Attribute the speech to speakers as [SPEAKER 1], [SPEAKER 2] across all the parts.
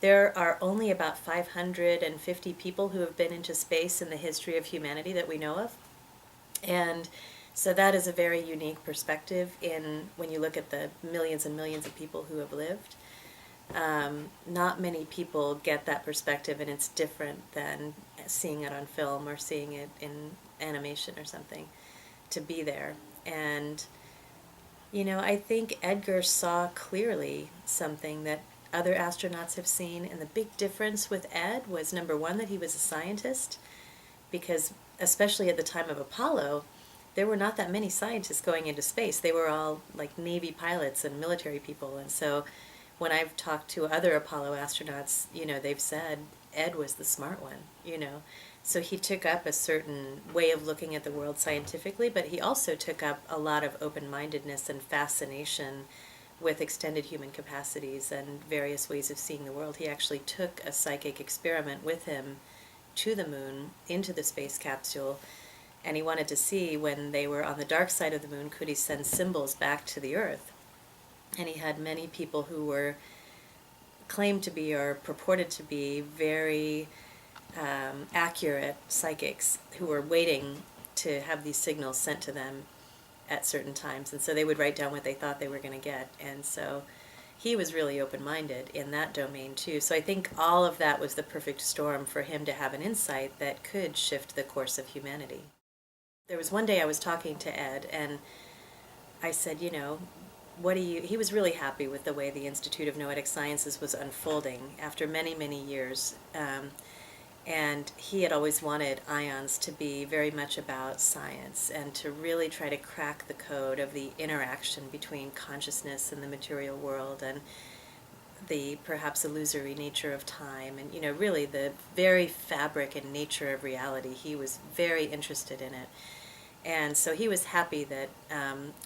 [SPEAKER 1] There are only about 550 people who have been into space in the history of humanity that we know of. And so that is a very unique perspective in when you look at the millions and millions of people who have lived. Not many people get that perspective, and it's different than seeing it on film or seeing it in animation or something, to be there. And, I think Edgar saw clearly something that other astronauts have seen, and the big difference with Ed was, number one, that he was a scientist, because especially at the time of Apollo, there were not that many scientists going into space. They were all like Navy pilots and military people. And so when I've talked to other Apollo astronauts, they've said Ed was the smart one. So he took up a certain way of looking at the world scientifically, but he also took up a lot of open-mindedness and fascination with extended human capacities and various ways of seeing the world. He actually took a psychic experiment with him to the moon, into the space capsule, and he wanted to see, when they were on the dark side of the moon, could he send symbols back to the Earth. And he had many people who were claimed to be, or purported to be, very accurate psychics who were waiting to have these signals sent to them at certain times. And so they would write down what they thought they were going to get. And so he was really open-minded in that domain too. So I think all of that was the perfect storm for him to have an insight that could shift the course of humanity. There was one day I was talking to Ed, and I said, he was really happy with the way the Institute of Noetic Sciences was unfolding after many, many years. And he had always wanted IONS to be very much about science and to really try to crack the code of the interaction between consciousness and the material world, and the perhaps illusory nature of time, and really the very fabric and nature of reality. He was very interested in it. And so he was happy that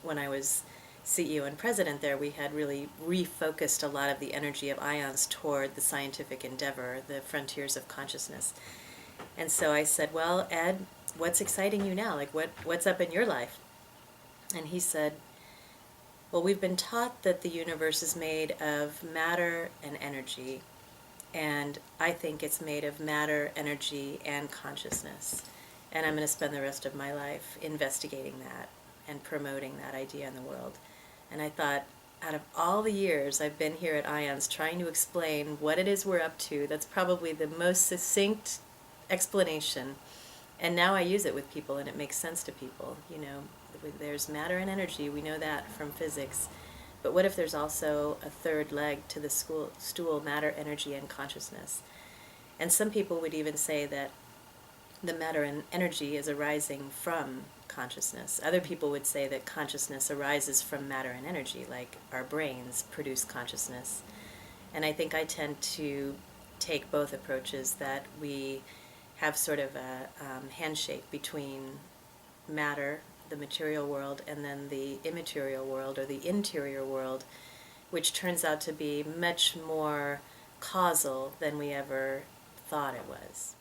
[SPEAKER 1] when I was CEO and president there, we had really refocused a lot of the energy of IONS toward the scientific endeavor, the frontiers of consciousness. And so I said, well, Ed, what's exciting you now? Like, what's up in your life? And he said, well, we've been taught that the universe is made of matter and energy, and I think it's made of matter, energy, and consciousness. And I'm going to spend the rest of my life investigating that and promoting that idea in the world. And I thought, out of all the years I've been here at IONS trying to explain what it is we're up to, that's probably the most succinct explanation. And now I use it with people, and it makes sense to people. There's matter and energy, we know that from physics. But what if there's also a third leg to the stool, matter, energy, and consciousness? And some people would even say that the matter and energy is arising from consciousness. Other people would say that consciousness arises from matter and energy, like our brains produce consciousness. And I think I tend to take both approaches, that we have sort of a handshake between matter, the material world, and then the immaterial world, or the interior world, which turns out to be much more causal than we ever thought it was.